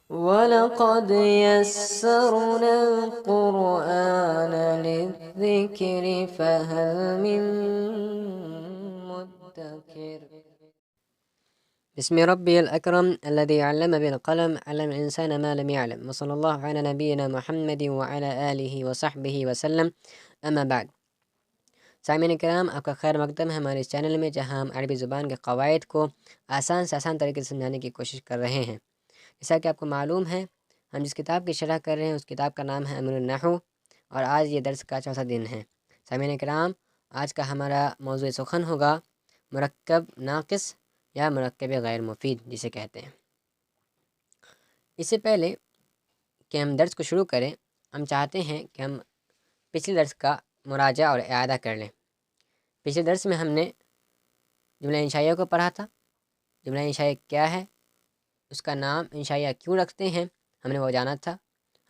وَلَقَدْ يَسَّرْنَا الْقُرْآنَ لِلذِّكْرِ فَهَلْ مِن مُّدَّكِرٍ بسم ربي الأكرم الذي علم بالقلم علم الإنسان ما لم يعلم وصلى الله على نبينا محمد وعلى آله وصحبه وسلم اما بعد۔ سامعین کرام، آپ کا خیر مقدم ہے ہمارے اس چینل میں، جہاں ہم عربی زبان کے قواعد کو آسان سے آسان طریقے سے سمجھانے کی کوشش کر رہے ہیں۔ جیسا کہ آپ کو معلوم ہے، ہم جس کتاب کی شرح کر رہے ہیں اس کتاب کا نام ہے امیر النحو، اور آج یہ درس کا چوتھا دن ہے۔ سامعین کرام، آج کا ہمارا موضوع سخن ہوگا مرکب ناقص یا مرکب غیر مفید جسے کہتے ہیں۔ اس سے پہلے کہ ہم درس کو شروع کریں، ہم چاہتے ہیں کہ ہم پچھلے درس کا مراجعہ اور اعادہ کر لیں۔ پچھلے درس میں ہم نے جملہ انشائیہ کو پڑھا تھا۔ جملہ انشائیہ کیا ہے، اس کا نام انشائیہ کیوں رکھتے ہیں، ہم نے وہ جانا تھا۔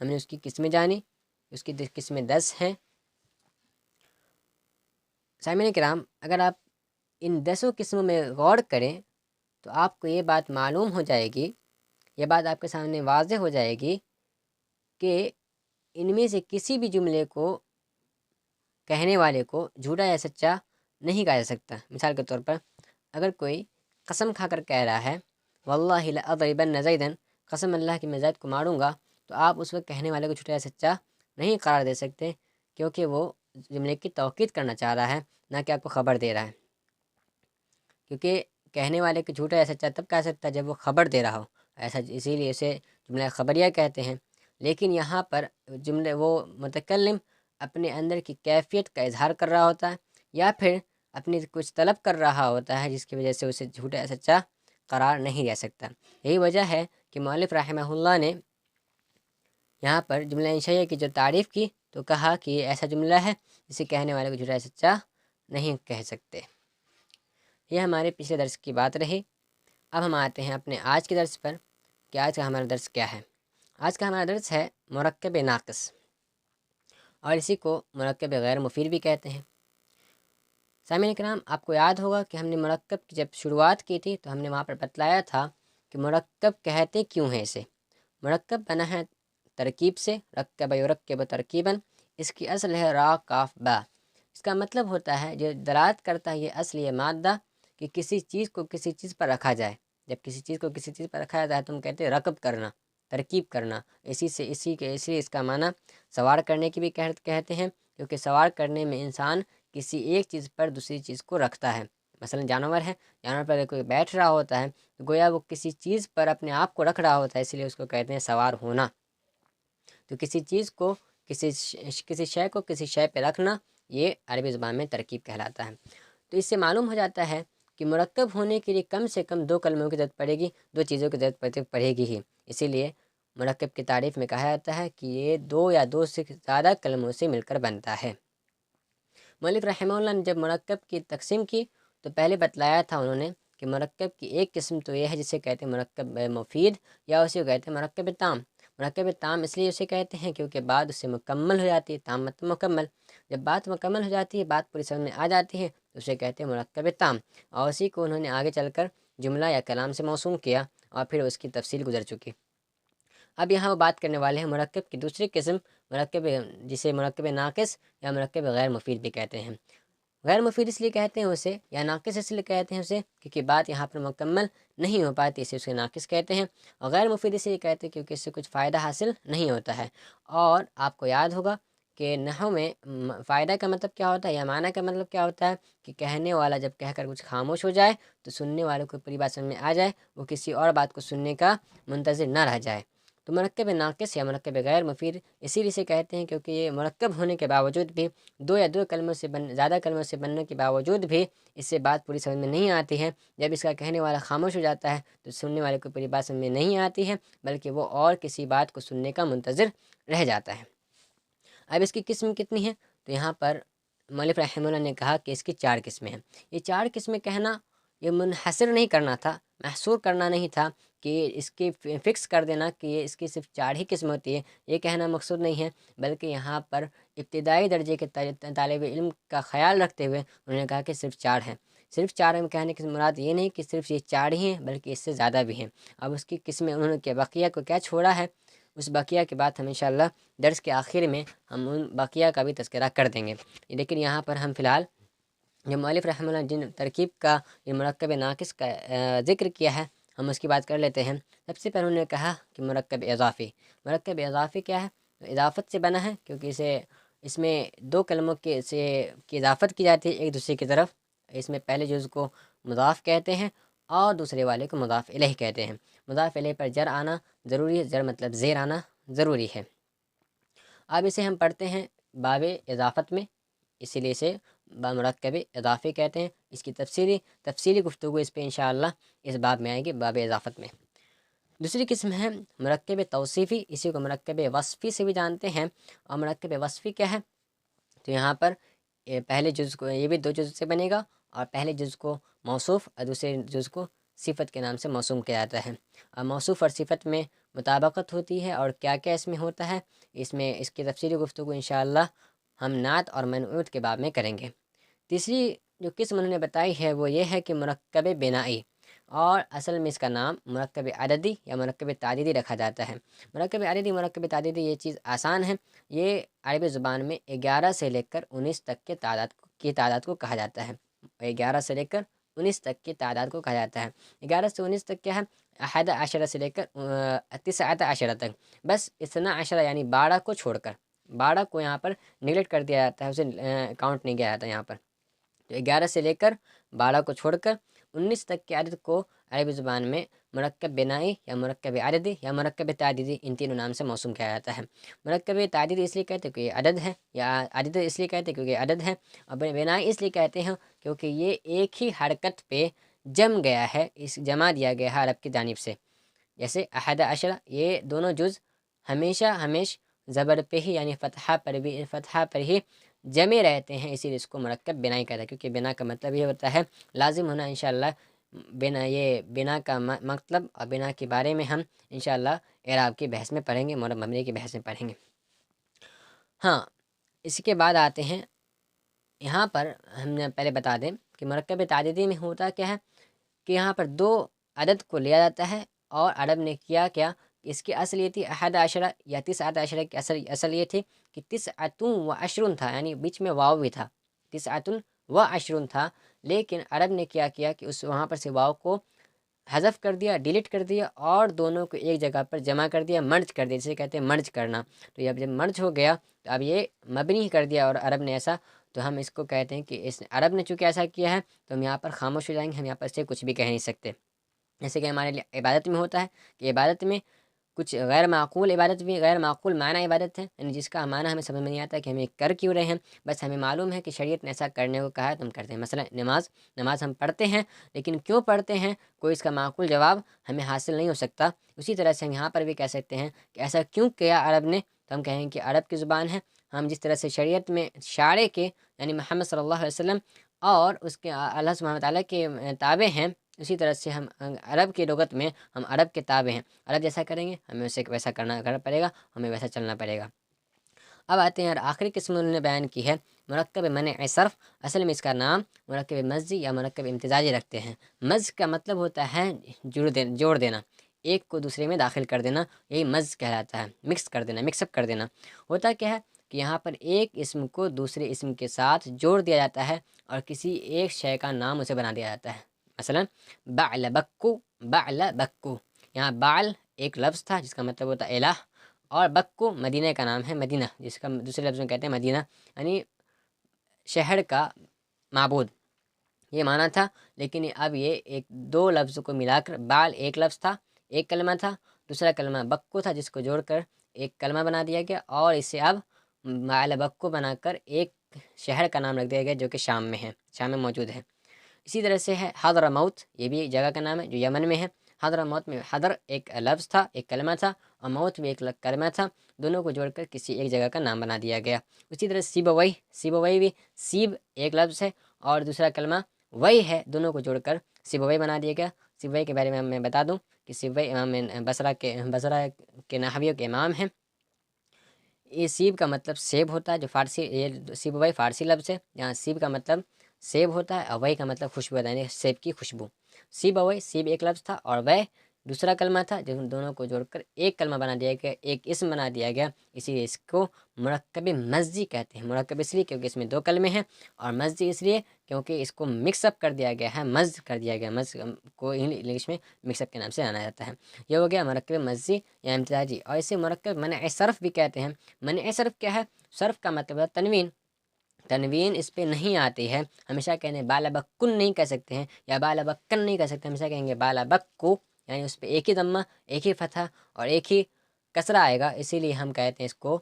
ہم نے اس کی قسمیں جانی، اس کی قسمیں 10 ہیں۔ سامعین کرام، اگر آپ ان 10 قسموں میں غور کریں تو آپ کو یہ بات معلوم ہو جائے گی، یہ بات آپ کے سامنے واضح ہو جائے گی کہ ان میں سے کسی بھی جملے کو کہنے والے کو جھوٹا یا سچا نہیں کہا جا سکتا۔ مثال کے طور پر اگر کوئی قسم کھا کر کہہ رہا ہے واللہ لأضربن زیدا، قسم اللہ کی میں زید کو ماروں گا، تو آپ اس وقت کہنے والے کو جھوٹا یا سچا نہیں قرار دے سکتے، کیونکہ وہ جملے کی توقید کرنا چاہ رہا ہے، نہ کہ آپ کو خبر دے رہا ہے۔ کیونکہ کہنے والے کو جھوٹا یا سچا تب کہہ سکتا ہے جب وہ خبر دے رہا ہو، ایسا اسی لیے اسے جملہ خبریہ کہتے ہیں۔ لیکن یہاں پر جملے وہ متکلم اپنے اندر کی کیفیت کا اظہار کر رہا ہوتا ہے، یا پھر اپنی کچھ طلب کر رہا ہوتا ہے، جس کی وجہ سے اسے جھوٹا یا سچا قرار نہیں دے سکتا۔ یہی وجہ ہے کہ مؤلف رحمہ اللہ نے یہاں پر جملہ انشائیہ کی جو تعریف کی تو کہا کہ یہ ایسا جملہ ہے جسے کہنے والے کو جھوٹا یا سچا نہیں کہہ سکتے۔ یہ ہمارے پچھلے درس کی بات رہی۔ اب ہم آتے ہیں اپنے آج کے درس پر کہ آج کا ہمارا درس کیا ہے۔ آج کا ہمارا درس ہے مرکب ناقص، اور اسی کو مرکب غیر مفید بھی کہتے ہیں۔ سامعین کرام، آپ کو یاد ہوگا کہ ہم نے مرکب کی جب شروعات کی تھی تو ہم نے وہاں پر بتلایا تھا کہ مرکب کہتے کیوں ہیں اسے۔ مرکب بنا ہے ترکیب سے، رکب یرکب ترکیباً، اس کی اصل ہے را کاف با۔ اس کا مطلب ہوتا ہے، جو دلالت کرتا ہے یہ اصل یہ مادہ کہ کسی چیز کو کسی چیز پر رکھا جائے۔ جب کسی چیز کو کسی چیز پر رکھا جائے تو ہم کہتے ہیں رکب کرنا، ترکیب کرنا۔ اسی سے اس لیے اس کا معنی سوار کرنے کی بھی کہتے ہیں، کیونکہ سوار کرنے میں انسان کسی ایک چیز پر دوسری چیز کو رکھتا ہے۔ مثلا جانور ہے، جانور پر اگر کوئی بیٹھ رہا ہوتا ہے تو گویا وہ کسی چیز پر اپنے آپ کو رکھ رہا ہوتا ہے، اس لیے اس کو کہتے ہیں سوار ہونا۔ تو کسی چیز کو کسی شے کو کسی شے پہ رکھنا، یہ عربی زبان میں ترکیب کہلاتا ہے۔ تو اس سے معلوم ہو جاتا ہے کہ مرکب ہونے کے لیے کم سے کم 2 کلموں کی ضرورت پڑے گی، 2 چیزوں کی ضرورت پڑے گی ہی۔ اسی لیے مرکب کی تعریف میں کہا جاتا ہے کہ یہ 2 یا 2 سے زیادہ کلموں سے مل کر بنتا ہے۔ مؤلف رحمہ اللہ نے جب مرکب کی تقسیم کی تو پہلے بتلایا تھا انہوں نے کہ مرکب کی ایک قسم تو یہ ہے جسے کہتے ہیں مرکب مفید، یا اسے کہتے ہیں مرکب تام۔ مرکب تام اس لیے اسے کہتے ہیں کیونکہ بعد اسے مکمل ہو جاتی ہے، تام مطلب مکمل۔ جب بات مکمل ہو جاتی ہے، بات پوری سمجھ میں آ جاتی ہے تو اسے کہتے ہیں مرکب تام، اور اسی کو انہوں نے آگے چل کر جملہ یا کلام سے موسوم کیا، اور پھر اس کی تفصیل گزر چکی۔ اب یہاں وہ بات کرنے والے ہیں مرکب کی دوسری قسم، مرکب جسے مرکب ناقص یا مرکب غیر مفید بھی کہتے ہیں۔ غیر مفید اس لیے کہتے ہیں اسے، یا ناقص اس لیے کہتے ہیں اسے کیونکہ بات یہاں پر مکمل نہیں ہو پاتی، اسے ناقص کہتے ہیں۔ اور غیر مفید اس لیے کہتے ہیں کیونکہ اس سے کچھ فائدہ حاصل نہیں ہوتا ہے۔ اور آپ کو یاد ہوگا کہ نحو میں فائدہ کا مطلب کیا ہوتا ہے، یا معنی کا مطلب کیا ہوتا ہے کہ کہنے والا جب کہہ کر کچھ خاموش ہو جائے تو سننے والوں کو پوری بات سمجھ میں آ جائے، وہ کسی اور بات کو سننے کا منتظر نہ رہ جائے۔ تو مرکب ناقص یا مرکب غیر مفید اسی لیے سے کہتے ہیں کیونکہ یہ مرکب ہونے کے باوجود بھی 2 یا 2 کلموں سے زیادہ کلموں سے بننے کے باوجود بھی اس سے بات پوری سمجھ میں نہیں آتی ہے۔ جب اس کا کہنے والا خاموش ہو جاتا ہے تو سننے والے کو پوری بات سمجھ میں نہیں آتی ہے، بلکہ وہ اور کسی بات کو سننے کا منتظر رہ جاتا ہے۔ اب اس کی قسم کتنی ہے، تو یہاں پر مؤلف رحمہ اللہ نے کہا کہ اس کی 4 قسمیں ہیں۔ یہ 4 قسمیں کہنا یہ منحصر نہیں کرنا تھا، محصور کرنا نہیں تھا کہ اس کی فکس کر دینا کہ یہ اس کی صرف 4 ہی قسم ہوتی ہے، یہ کہنا مقصود نہیں ہے، بلکہ یہاں پر ابتدائی درجے کے طالب علم کا خیال رکھتے ہوئے انہوں نے کہا کہ صرف 4 ہیں۔ صرف 4 میں کہنے کی مراد یہ نہیں کہ صرف یہ 4 ہی ہیں، بلکہ اس سے زیادہ بھی ہیں۔ اب اس کی قسمیں انہوں نے بقیہ کو کیا چھوڑا ہے، اس بقیہ کے بعد ہم انشاءاللہ درس کے آخر میں ہم ان بقیہ کا بھی تذکرہ کر دیں گے، لیکن یہاں پر ہم فی الحال جو مؤلف رحمہ اللہ جن ترکیب کا یہ مرکب ناقص کا ذکر کیا ہے ہم اس کی بات کر لیتے ہیں۔ سب سے پہلے انہوں نے کہا کہ مرکب اضافی کیا ہے؟ اضافت سے بنا ہے، کیونکہ اس میں 2 کلموں کی اضافت کی جاتی ہے ایک دوسرے کی طرف۔ اس میں پہلے جز کو مضاف کہتے ہیں اور دوسرے والے کو مضاف الیہ کہتے ہیں۔ مضاف الیہ پر جر آنا ضروری ہے، جر مطلب زیر آنا ضروری ہے۔ اب اسے ہم پڑھتے ہیں باب اضافت میں، اسی لیے اسے مرکب اضافی کہتے ہیں۔ اس کی تفصیلی گفتگو اس پہ انشاءاللہ اس باب میں آئے گی، باب اضافت میں۔ دوسری قسم ہے مرکب توصیفی، اسی کو مرکب وصفی سے بھی جانتے ہیں۔ اور مرکب وصفی کیا ہے؟ تو یہاں پر پہلے جز کو یہ بھی 2 جز سے بنے گا، اور پہلے جز کو موصوف اور دوسرے جز کو صفت کے نام سے موسوم کیا جاتا ہے۔ اور موصوف اور صفت میں مطابقت ہوتی ہے، اور کیا کیا اس میں ہوتا ہے، اس کی تفصیلی گفتگو انشاءاللہ ہم نعت اور منعوت کے باب میں کریں گے۔ تیسری جو قسم انہوں نے بتائی ہے وہ یہ ہے کہ مرکب بنائی، اور اصل میں اس کا نام مرکب عددی یا مرکب تعدیدی رکھا جاتا ہے۔ مرکب عددی، مرکب تعدیدی یہ چیز آسان ہے، یہ عربی زبان میں 11 سے لے کر 19 تک کے تعداد کو کہا جاتا ہے۔ 11 سے لے کر 19 تک کی تعداد کو کہا جاتا ہے۔ 11 سے 19 تک کیا ہے؟ 11 سے لے کر 19 تک، بس 12 یعنی 12 کو چھوڑ کر، 12 کو یہاں پر نگلیکٹ کر دیا جاتا ہے، اسے کاؤنٹ نہیں کیا جاتا یہاں پر۔ تو 11 سے لے کر 12 کو چھوڑ کر 19 تک کے عدد کو عربی زبان میں مرکب بنائی یا مرکب عددی یا مرکب تعدیدی، ان تینوں نام سے موسوم کیا جاتا ہے۔ مرکب تعدیدی اس لیے کہتے ہیں کہ یہ عدد ہے، یا عدد اس لیے کہتے ہیں کیونکہ یہ عدد ہے، اور بنائی اس لیے کہتے ہیں کیونکہ یہ ایک ہی حرکت پہ جم گیا ہے، اس جمع دیا گیا ہے عرب کی جانب سے۔ جیسے 11 یہ دونوں جز ہمیش زبر پہ ہی یعنی فتحہ پر ہی جمے رہتے ہیں، اسی لیے اس کو مرکب بنائی کہتا ہے، کیونکہ بنا کا مطلب یہ ہوتا ہے لازم ہونا۔ انشاءاللہ بنا کا مطلب اور بنا کے بارے میں ہم انشاءاللہ اعراب کی بحث میں پڑھیں گے، معرب مبنی کی بحث میں پڑھیں گے۔ ہاں، اس کے بعد آتے ہیں یہاں پر ہم نے پہلے بتا دیں کہ مرکب تعدیدی میں ہوتا کیا ہے کہ یہاں پر 2 عدد کو لیا جاتا ہے، اور عرب نے کیا اس کی اصل یہ تھی 11 یا 19 کی اصل یہ تھی کہ 19 تھا، یعنی بیچ میں واو بھی تھا، 19 تھا، لیکن عرب نے کیا کہ وہاں پر سے واو کو حذف کر دیا، ڈیلیٹ کر دیا، اور دونوں کو ایک جگہ پر جمع کر دیا، مرج کر دیا، جسے کہتے ہیں مرج کرنا۔ تو یہ اب جب مرج ہو گیا تو اب یہ مبنی ہی کر دیا، اور عرب نے ایسا، تو ہم اس کو کہتے ہیں کہ عرب نے چونکہ ایسا کیا ہے تو ہم یہاں پر خاموش ہو جائیں گے، ہم یہاں پر سے کچھ بھی کہہ نہیں سکتے۔ جیسے کہ ہمارے لیے عبادت میں ہوتا ہے کہ عبادت میں کچھ غیر معقول عبادت بھی، غیر معقول معنی عبادت ہے، یعنی جس کا معنی ہمیں سمجھ میں نہیں آتا کہ ہمیں کر کیوں رہے ہیں، بس ہمیں معلوم ہے کہ شریعت نے ایسا کرنے کو کہا ہے تو ہم کرتے ہیں۔ مثلا نماز ہم پڑھتے ہیں، لیکن کیوں پڑھتے ہیں کوئی اس کا معقول جواب ہمیں حاصل نہیں ہو سکتا۔ اسی طرح سے ہم یہاں پر بھی کہہ سکتے ہیں کہ ایسا کیوں کیا عرب نے، تو ہم کہیں گے کہ عرب کی زبان ہے، ہم جس طرح سے شریعت میں شارع کے یعنی محمد صلی اللہ علیہ وسلم اور اس کے اللہ سبحانہ تعالیٰ کے تابع ہیں، اسی طرح سے ہم عرب کی لغت میں ہم عرب کے تابع ہیں، عرب جیسا کریں گے ہمیں اسے ویسا کرنا پڑے گا، ہمیں ویسا چلنا پڑے گا۔ اب آتے ہیں اور آخری قسم انہوں نے بیان کی ہے مرکب منع صرف، اصل میں اس کا نام مرکب مزی یا مرکب امتزاجی رکھتے ہیں۔ مز کا مطلب ہوتا ہے جوڑ دینا، ایک کو دوسرے میں داخل کر دینا، یہی مز کہلاتا ہے، مکس کر دینا، مکس اپ کر دینا۔ ہوتا کیا ہے کہ یہاں پر ایک اسم کو دوسرے اسم کے ساتھ جوڑ دیا جاتا ہے، اور کسی ایک شے کا نام اسے بنا دیا جاتا ہے۔ مثلا بعل بکو، یہاں بعل ایک لفظ تھا جس کا مطلب ہوتا ہے الہ، اور بکو مدینہ کا نام ہے، مدینہ جس کا دوسرے لفظ میں کہتے ہیں مدینہ، یعنی شہر کا معبود، یہ معنی تھا۔ لیکن اب یہ 2 لفظ کو ملا کر بعل ایک لفظ تھا، ایک کلمہ تھا، دوسرا کلمہ بکو تھا جس کو جوڑ کر ایک کلمہ بنا دیا گیا، اور اسے اب بعل بکو بنا کر ایک شہر کا نام رکھ دیا گیا جو کہ شام میں ہے، شام میں موجود ہے۔ اسی طرح سے ہے حضرموت، یہ بھی جگہ کا نام ہے جو یمن میں ہے۔ حضرموت میں حضر ایک لفظ تھا، ایک کلمہ تھا، اور موت بھی ایک کلمہ تھا، دونوں کو جوڑ کر کسی ایک جگہ کا نام بنا دیا گیا۔ اسی طرح سیبوئی بھی، سیب ایک لفظ ہے اور دوسرا کلمہ وہی ہے، دونوں کو جوڑ کر سیبوئی بنا دیا گیا۔ سیبوئی کے بارے میں میں بتا دوں کہ سیبوئی امام بصرہ کے نحویوں کے امام ہیں۔ یہ سیب کا مطلب سیب ہوتا ہے، جو فارسی، یہ سیبوئی فارسی لفظ ہے، جہاں سیب کا مطلب سیب ہوتا ہے، اوئی کا مطلب خوشبو ہوتا ہے، یعنی سیب کی خوشبو۔ سیب اوئی، سیب ایک لفظ تھا اور وے دوسرا کلمہ تھا، جن دونوں کو جوڑ کر ایک کلمہ بنا دیا گیا، ایک اسم بنا دیا گیا، اسی لیے اس کو مرکب مزجی کہتے ہیں۔ مرکب اس لیے کیونکہ اس میں دو کلمے ہیں، اور مزجی اس لیے کیونکہ اس کو مکس اپ کر دیا گیا ہے، مزج کر دیا گیا، مزج کو انگلش میں مکس اپ کے نام سے جانا جاتا ہے۔ یہ ہو گیا مرکب مزجی یا امتزاجی، اور اسے مرکب منع صرف بھی کہتے ہیں۔ منع صرف کیا ہے؟ صرف کا مطلب ہے تنوین، تنوین اس پہ نہیں آتی ہے، ہمیشہ کہنے بالا بکن نہیں کہہ سکتے ہیں یا بالا بکن نہیں کہہ سکتے، ہمیشہ کہیں گے بالا بکو، یعنی اس پہ ایک ہی ضمہ، ایک ہی فتحہ اور ایک ہی کسرہ آئے گا، اسی لیے ہم کہتے ہیں اس کو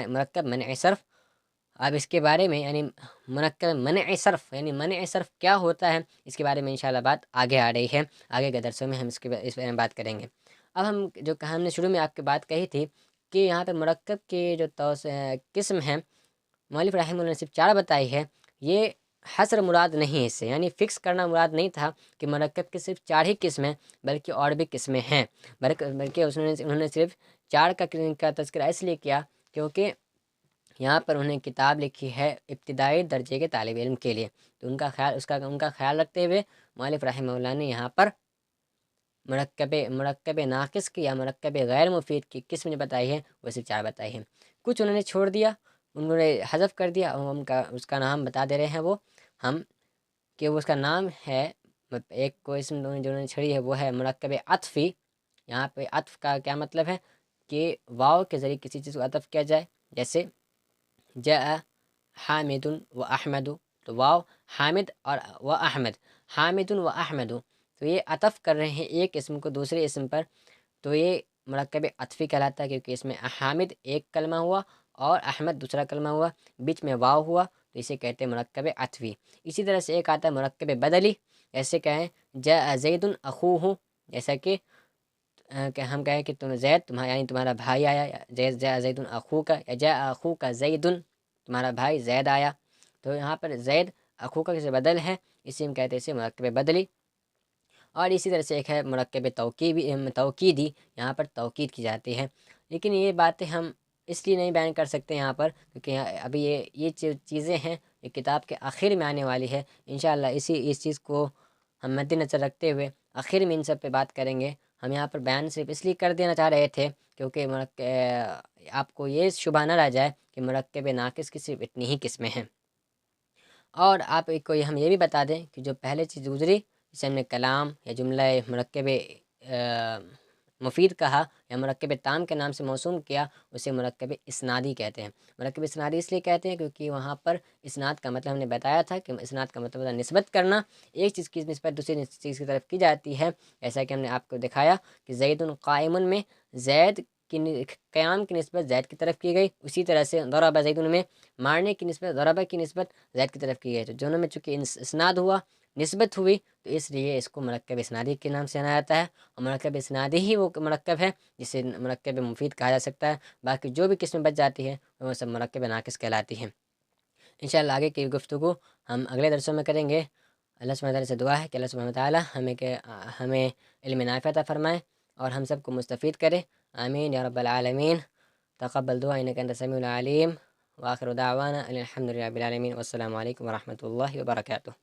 مرکب منع صرف۔ اب اس کے بارے میں یعنی مرکب منع صرف یعنی منع صرف کیا ہوتا ہے، اس کے بارے میں انشاءاللہ بات آگے آ رہی ہے، آگے کے درسوں میں ہم اس بارے میں بات کریں گے۔ اب ہم جو ہم نے شروع میں آپ کی بات کہی تھی کہ یہاں پہ مرکب کے جو قسم ہیں، مؤلف رحمہ اللہ نے صرف 4 بتائی ہے، یہ حصر مراد نہیں ہے اس سے، یعنی فکس کرنا مراد نہیں تھا کہ مرکب کے صرف 4 ہی قسم ہیں، بلکہ اور بھی قسمیں ہیں، بلکہ انہوں نے صرف 4 کا تذکرہ اس لیے کیا کیونکہ یہاں پر انہیں کتاب لکھی ہے ابتدائی درجے کے طالب علم کے لیے، تو ان کا خیال رکھتے ہوئے مؤلف رحمہ اللہ نے یہاں پر مرکب ناقص کی یا مرکب غیر مفید کی قسم جو بتائی ہے وہ صرف 4 بتائی ہیں۔ کچھ انہوں نے چھوڑ دیا، انہوں نے حذف کر دیا، اس کا نام بتا دے رہے ہیں وہ ہم کہ وہ اس کا نام ہے، ایک کو اسم جو انہوں نے چھڑی ہے وہ ہے مرکب عطفی۔ یہاں پہ عطف کا کیا مطلب ہے کہ واو کے ذریعے کسی چیز کو عطف کیا جائے، جیسے جاء حامد و احمد، تو واو حامد اور و احمد، حامد و احمد، تو یہ عطف کر رہے ہیں ایک اسم کو دوسرے اسم پر، تو یہ مرکب عطفی کہلاتا ہے، کیونکہ اس میں حامد ایک کلمہ ہوا اور احمد دوسرا کلمہ ہوا، بیچ میں واو ہوا، تو اسے کہتے ہیں مرکب عطفی۔ اسی طرح سے ایک آتا ہے مرکب بدلی، ایسے کہیں جاء زید اخوہ، جیسا کہ ہم کہیں کہ زید یعنی تمہارا بھائی آیا، جاء زید اخوک، یا جاء اخوک زید، تمہارا بھائی زید آیا، تو یہاں پر زید اخوک سے بدل ہے، اسی ہم کہتے ہیں اسے مرکب بدلی۔ اور اسی طرح سے ایک ہے مرکب توکیدی، یہاں پر توکید کی جاتی ہے، لیکن یہ باتیں ہم اس لیے نہیں بیان کر سکتے یہاں پر کیونکہ ابھی یہ چیزیں ہیں یہ کتاب کے آخر میں آنے والی ہے، انشاءاللہ اس چیز کو ہم مد نظر رکھتے ہوئے آخر میں ان سب پہ بات کریں گے۔ ہم یہاں پر بیان صرف اس لیے کر دینا چاہ رہے تھے کیونکہ آپ کو یہ شبہ نہ رہ جائے کہ مرکب ناقص کی صرف اتنی ہی قسمیں ہیں۔ اور آپ کو ہم یہ بھی بتا دیں کہ جو پہلے چیز گزری جسے ہم نے کلام یا جملہ مرکب مفید کہا یا مرکب تام کے نام سے موسوم کیا، اسے مرکب اسنادی کہتے ہیں۔ مرکب اسنادی اس لیے کہتے ہیں کیونکہ وہاں پر اسناد کا مطلب ہم نے بتایا تھا کہ اسناد کا مطلب نسبت کرنا، ایک چیز کی نسبت دوسری چیز کی طرف کی جاتی ہے، ایسا کہ ہم نے آپ کو دکھایا کہ زید قائم میں زید کی قیام کی نسبت زید کی طرف کی گئی، اسی طرح سے ضرب زید میں مارنے کی نسبت ضربہ کی نسبت زید کی طرف کی گئی، تو دونوں میں چونکہ اسناد ہوا، نسبت ہوئی، تو اس لیے اس کو مرکب اسنادی کے نام سے جانا جاتا ہے، اور مرکب اسنادی ہی وہ مرکب ہے جسے مرکب مفید کہا جا سکتا ہے، باقی جو بھی قسم بچ جاتی ہے وہ سب مرکب ناقص کہلاتی ہیں۔ انشاءاللہ آگے کی گفتگو ہم اگلے درسوں میں کریں گے۔ اللہ سبحانہ تعالیٰ سے دعا ہے کہ اللہ سبحانہ تعالیٰ ہمیں علم نافع عطا فرمائے اور ہم سب کو مستفید کرے، آمین یا رب العالمین۔ تقبل دعا انک انت السمیع العلیم، وآخر دعوانا ان الحمد للہ رب العالمین، والسلام علیکم ورحمۃ اللہ وبرکاتہ۔